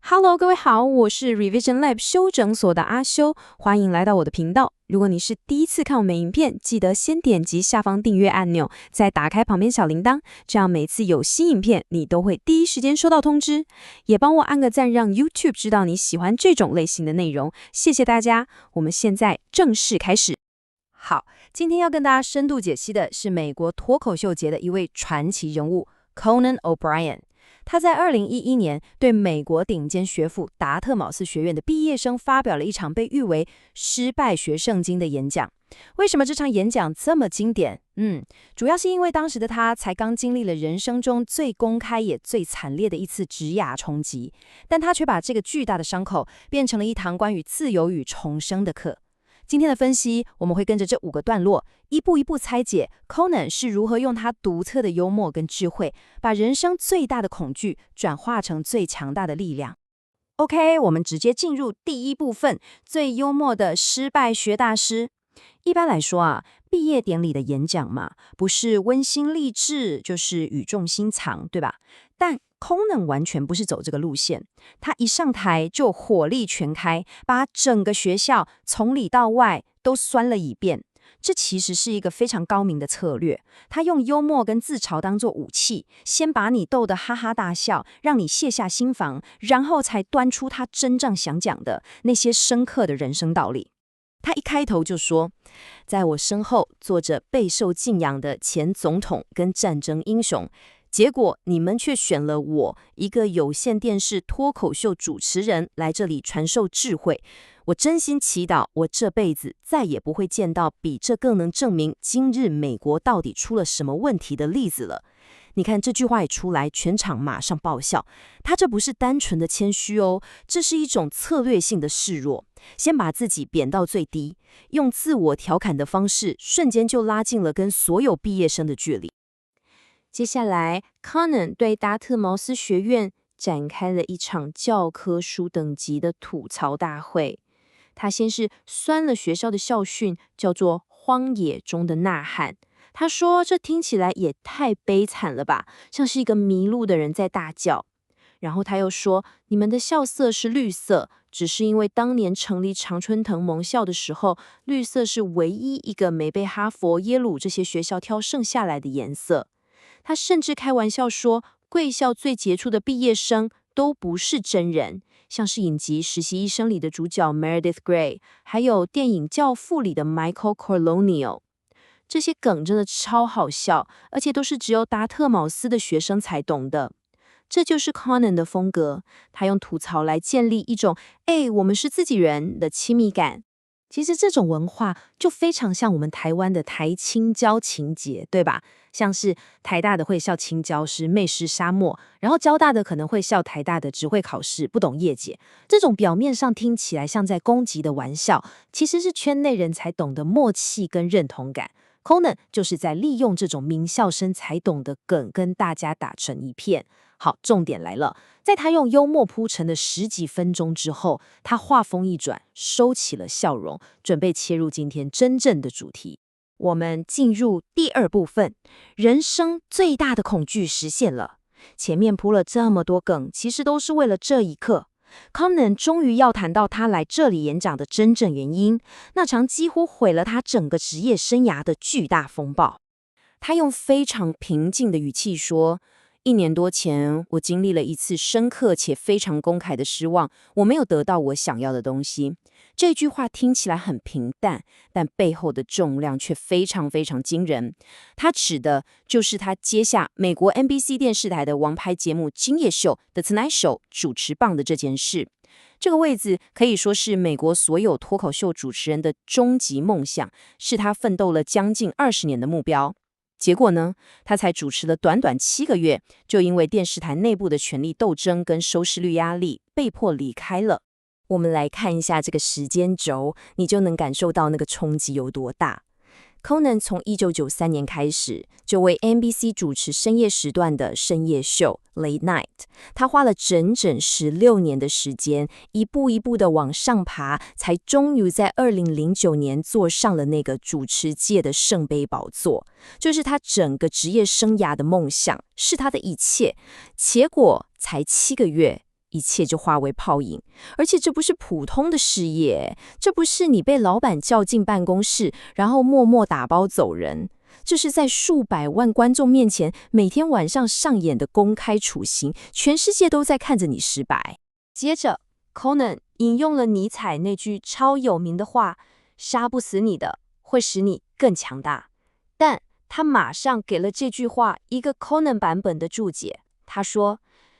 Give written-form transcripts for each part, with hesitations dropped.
Hello，各位好，我是 Revision Lab 修整所的阿修，欢迎来到我的频道。如果你是第一次看我们影片，记得先点击下方订阅按钮，再打开旁边小铃铛，这样每次有新影片，你都会第一时间收到通知。也帮我按个赞，让 YouTube 知道你喜欢这种类型的内容。谢谢大家，我们现在正式开始。好，今天要跟大家深度解析的是美国脱口秀界的一位传奇人物 Conan O'Brien。他在2011年对美国顶尖学府达特茅斯学院的毕业生发表了一场被誉为失败学圣经的演讲。为什么这场演讲这么经典？主要是因为当时的他才刚经历了人生中最公开也最惨烈的一次职涯冲击，但他却把这个巨大的伤口变成了一堂关于自由与重生的课。今天的分析，我们会跟着这5个段落，一步一步拆解 Conan 是如何用他独特的幽默跟智慧，把人生最大的恐惧转化成最强大的力量。OK， 我们直接进入第一部分，最幽默的失败学大师。一般来说啊，毕业典礼的演讲嘛，不是温馨励志，就是语重心长，对吧？但Conan 完全不是走这个路线，他一上台就火力全开，把整个学校从里到外都酸了一遍。这其实是一个非常高明的策略，他用幽默跟自嘲当作武器，先把你逗得哈哈大笑，让你卸下心防，然后才端出他真正想讲的那些深刻的人生道理。他一开头就说，在我身后坐着备受敬仰的前总统跟战争英雄，结果你们却选了我，一个有线电视脱口秀主持人来这里传授智慧。我真心祈祷我这辈子再也不会见到比这更能证明今日美国到底出了什么问题的例子了。你看这句话一出来，全场马上爆笑。他这不是单纯的谦虚哦，这是一种策略性的示弱，先把自己贬到最低，用自我调侃的方式，瞬间就拉近了跟所有毕业生的距离。接下来 Conan 对达特茅斯学院展开了一场教科书等级的吐槽大会。他先是酸了学校的校训，叫做荒野中的呐喊。他说这听起来也太悲惨了吧，像是一个迷路的人在大叫。然后他又说，你们的校色是绿色，只是因为当年成立常春藤盟校的时候，绿色是唯一一个没被哈佛、耶鲁这些学校挑剩下来的颜色。他甚至开玩笑说，贵校最杰出的毕业生都不是真人，像是影集《实习医生》里的主角 Meredith Grey， 还有电影《教父》里的 Michael Corleone。这些梗真的超好笑，而且都是只有达特茅斯的学生才懂的。这就是 Conan 的风格，他用吐槽来建立一种我们是自己人的亲密感。其实这种文化就非常像我们台湾的台清交情节，对吧？像是台大的会笑清交是媚师沙漠，然后交大的可能会笑台大的只会考试不懂业界。这种表面上听起来像在攻击的玩笑，其实是圈内人才懂的默契跟认同感。Conan 就是在利用这种名校生才懂的梗跟大家打成一片。好，重点来了，在他用幽默铺陈的10几分钟之后，他话锋一转，收起了笑容，准备切入今天真正的主题。我们进入第2部分，人生最大的恐惧实现了。前面铺了这么多梗，其实都是为了这一刻。Conan 终于要谈到他来这里演讲的真正原因，那场几乎毁了他整个职业生涯的巨大风暴。他用非常平静的语气说，1年多前，我经历了一次深刻且非常公开的失望，我没有得到我想要的东西。这句话听起来很平淡，但背后的重量却非常非常惊人。他指的就是他接下美国 NBC 电视台的王牌节目《今夜秀》的 Tonight Show 主持棒的这件事。这个位子可以说是美国所有脱口秀主持人的终极梦想，是他奋斗了将近20年的目标。结果呢，他才主持了短短7个月，就因为电视台内部的权力斗争跟收视率压力，被迫离开了。我们来看一下这个时间轴，你就能感受到那个冲击有多大。Conan 从1993年开始就为 NBC 主持深夜时段的深夜秀 Late Night， 他花了整整16年的时间，一步一步的往上爬，才终于在2009年坐上了那个主持界的圣杯宝座。就是他整个职业生涯的梦想，是他的一切。结果才7个月，一切就化为泡影。而且这不是普通的失业，这不是你被老板叫进办公室，然后默默打包走人。这是在数百万观众面前每天晚上上演的公开处刑，全世界都在看着你失败。接着 Conan 引用了尼采那句超有名的话，杀不死你的会使你更强大。但他马上给了这句话一个 Conan 版本的注解，他说，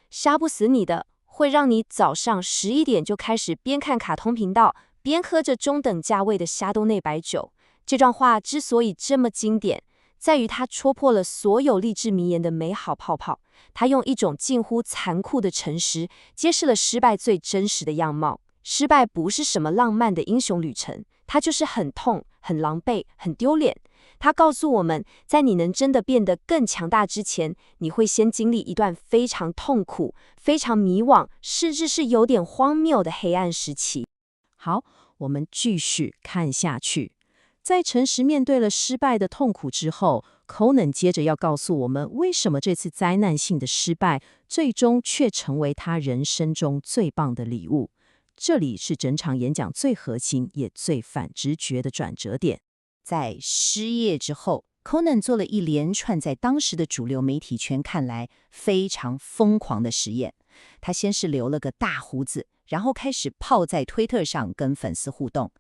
杀不死你的会让你早上11点就开始边看卡通频道边喝着中等价位的夏多内白酒。这段话之所以这么经典，在于它戳破了所有励志名言的美好泡泡。它用一种近乎残酷的诚实，揭示了失败最真实的样貌。失败不是什么浪漫的英雄旅程，它就是很痛、很狼狈、很丢脸。它告诉我们，在你能真的变得更强大之前，你会先经历一段非常痛苦、非常迷惘，甚至是有点荒谬的黑暗时期。好，我们继续看下去。在诚实面对了失败的痛苦之后， Conan 接着要告诉我们，为什么这次灾难性的失败最终却成为他人生中最棒的礼物。这里是整场演讲最核心也最反直觉的转折点。在失业之后， Conan 做了一连串在当时的主流媒体圈看来非常疯狂的实验。他先是留了个大胡子，然后开始泡在推特上跟粉丝互动。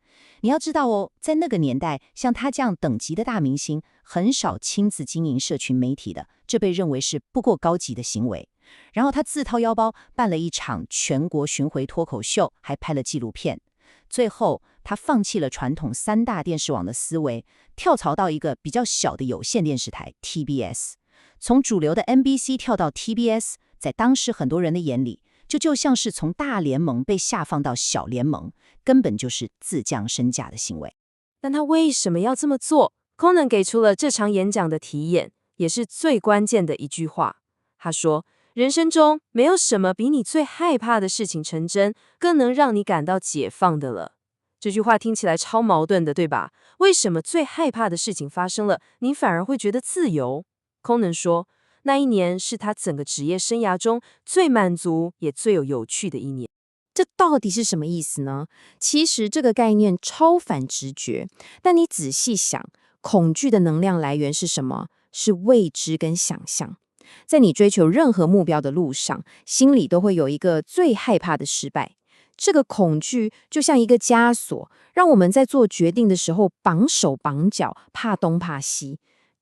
你要知道哦，在那个年代，像他这样等级的大明星很少亲自经营社群媒体的，这被认为是不够高级的行为。然后他自掏腰包办了一场全国巡回脱口秀，还拍了纪录片。最后他放弃了传统3大电视网的思维，跳槽到一个比较小的有线电视台 TBS。 从主流的 NBC 跳到 TBS， 在当时很多人的眼里，就像是从大联盟被下放到小联盟，根本就是自降身价的行为。但他为什么要这么做？ Conan 给出了这场演讲的题眼，也是最关键的一句话。他说，人生中没有什么比你最害怕的事情成真，更能让你感到解放的了。这句话听起来超矛盾的，对吧？为什么最害怕的事情发生了，你反而会觉得自由？ Conan 说，那一年是他整个职业生涯中最满足也最有趣的一年。这到底是什么意思呢？其实这个概念超反直觉，但你仔细想，恐惧的能量来源是什么？是未知跟想象。在你追求任何目标的路上，心里都会有一个最害怕的失败。这个恐惧就像一个枷锁，让我们在做决定的时候绑手绑脚，怕东怕西。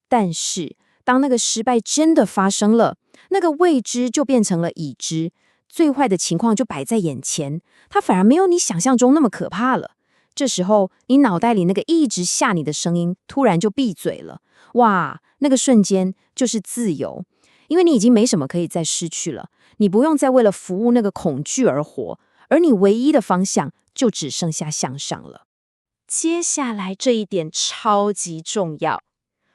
但是当那个失败真的发生了，那个未知就变成了已知，最坏的情况就摆在眼前，它反而没有你想象中那么可怕了。这时候，你脑袋里那个一直吓你的声音突然就闭嘴了。哇，那个瞬间就是自由，因为你已经没什么可以再失去了，你不用再为了服务那个恐惧而活，而你唯一的方向就只剩下向上了。接下来这一点超级重要。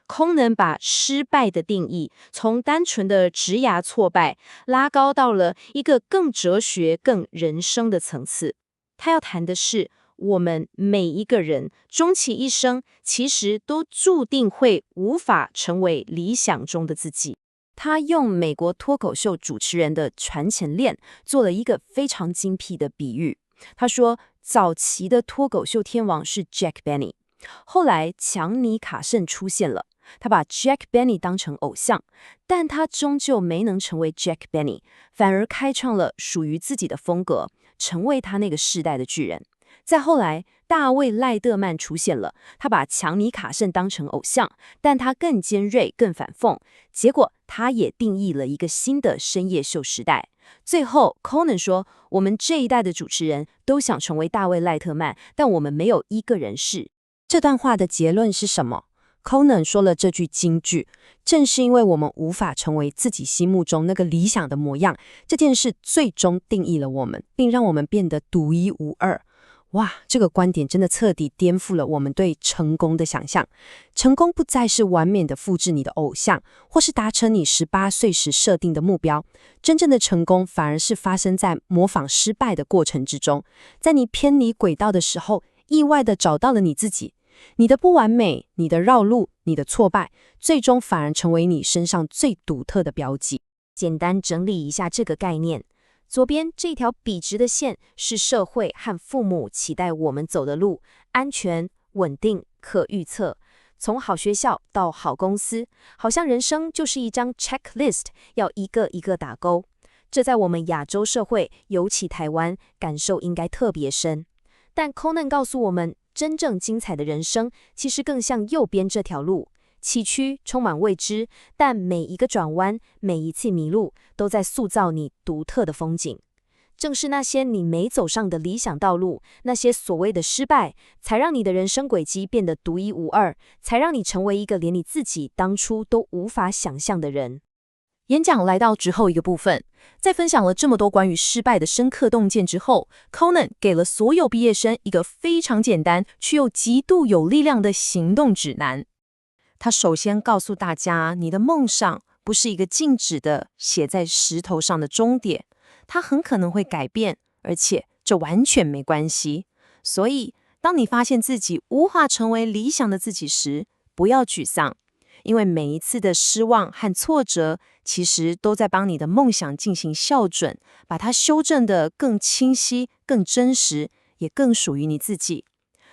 Conan把失败的定义从单纯的职涯挫败拉高到了一个更哲学、更人生的层次。他要谈的是，我们每一个人终其一生，其实都注定会无法成为理想中的自己。他用美国脱口秀主持人的传承链做了一个非常精辟的比喻。他说，早期的脱口秀天王是 Jack Benny， 后来强尼卡森出现了。他把 Jack Benny 当成偶像，但他终究没能成为 Jack Benny， 反而开创了属于自己的风格，成为他那个世代的巨人。再后来，大卫赖特曼出现了，他把强尼卡森当成偶像，但他更尖锐、更反讽，结果他也定义了一个新的深夜秀时代。最后 Conan 说，我们这一代的主持人都想成为大卫赖特曼，但我们没有一个人是。这段话的结论是什么？Conan 说了这句金句，正是因为我们无法成为自己心目中那个理想的模样，这件事最终定义了我们，并让我们变得独一无二。哇，这个观点真的彻底颠覆了我们对成功的想象。成功不再是完美的复制你的偶像，或是达成你18岁时设定的目标。真正的成功反而是发生在模仿失败的过程之中，在你偏离轨道的时候，意外地找到了你自己。你的不完美，你的绕路，你的挫败，最终反而成为你身上最独特的标记。简单整理一下这个概念，左边这条笔直的线是社会和父母期待我们走的路，安全、稳定、可预测。从好学校到好公司，好像人生就是一张 checklist， 要一个一个打勾。这在我们亚洲社会，尤其台湾，感受应该特别深。但 Conan 告诉我们，真正精彩的人生其实更像右边这条路，崎岖充满未知，但每一个转弯，每一次迷路，都在塑造你独特的风景。正是那些你没走上的理想道路，那些所谓的失败，才让你的人生轨迹变得独一无二，才让你成为一个连你自己当初都无法想象的人。演讲来到之后一个部分，在分享了这么多关于失败的深刻洞见之后， Conan 给了所有毕业生一个非常简单却又极度有力量的行动指南。他首先告诉大家，你的梦想不是一个静止的写在石头上的终点，它很可能会改变，而且这完全没关系。所以，当你发现自己无法成为理想的自己时，不要沮丧，因为每一次的失望和挫折，其实都在帮你的梦想进行校准，把它修正得更清晰、更真实，也更属于你自己。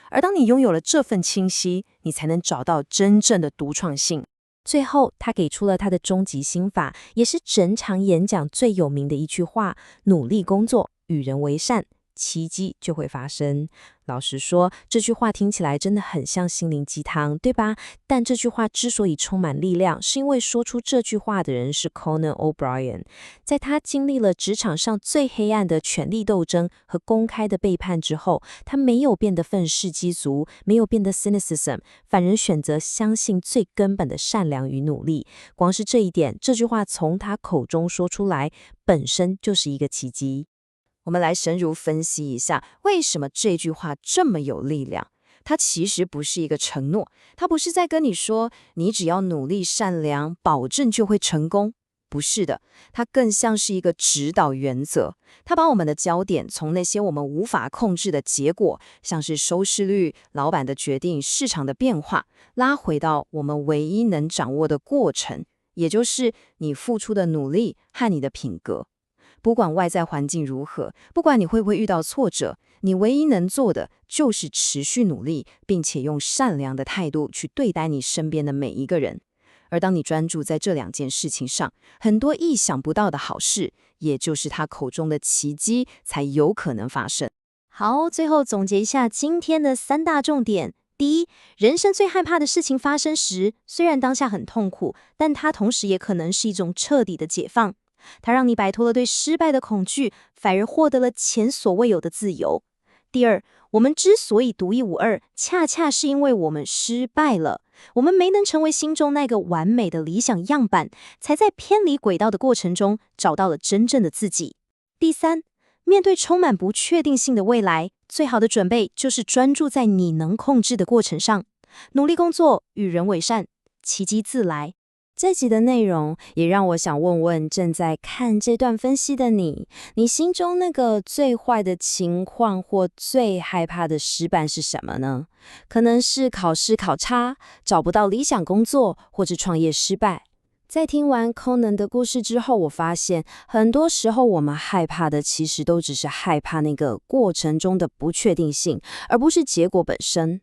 而当你拥有了这份清晰，你才能找到真正的独创性。最后，他给出了他的终极心法，也是整场演讲最有名的一句话：努力工作，与人为善，奇迹就会发生。老实说，这句话听起来真的很像心灵鸡汤，对吧？但这句话之所以充满力量，是因为说出这句话的人是 Conan O'Brien。在他经历了职场上最黑暗的权力斗争和公开的背叛之后，他没有变得愤世嫉俗，没有变得 cynicism， 反而选择相信最根本的善良与努力。光是这一点，这句话从他口中说出来，本身就是一个奇迹。我们来深入分析一下，为什么这句话这么有力量。它其实不是一个承诺，它不是在跟你说，你只要努力善良，保证就会成功。不是的，它更像是一个指导原则。它把我们的焦点从那些我们无法控制的结果，像是收视率、老板的决定、市场的变化，拉回到我们唯一能掌握的过程，也就是你付出的努力和你的品格。不管外在环境如何，不管你会不会遇到挫折，你唯一能做的就是持续努力，并且用善良的态度去对待你身边的每一个人。而当你专注在这两件事情上，很多意想不到的好事，也就是他口中的奇迹，才有可能发生。好，最后总结一下今天的3大重点。第一，人生最害怕的事情发生时，虽然当下很痛苦，但它同时也可能是一种彻底的解放。它让你摆脱了对失败的恐惧，反而获得了前所未有的自由。第二，我们之所以独一无二，恰恰是因为我们失败了，我们没能成为心中那个完美的理想样板，才在偏离轨道的过程中找到了真正的自己。第三，面对充满不确定性的未来，最好的准备就是专注在你能控制的过程上，努力工作，与人为善，奇迹自来。这集的内容也让我想问问正在看这段分析的你，你心中那个最坏的情况或最害怕的失败是什么呢？可能是考试考差，找不到理想工作，或者创业失败。在听完 Conan 的故事之后，我发现很多时候我们害怕的其实都只是害怕那个过程中的不确定性，而不是结果本身。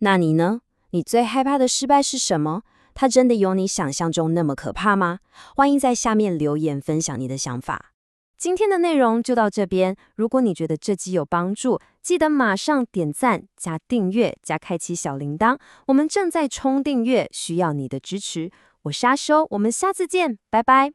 那你呢？你最害怕的失败是什么？它真的有你想象中那么可怕吗？欢迎在下面留言分享你的想法。今天的内容就到这边，如果你觉得这集有帮助，记得马上点赞、加订阅、加开启小铃铛。我们正在冲订阅，需要你的支持。我是阿修，我们下次见，拜拜。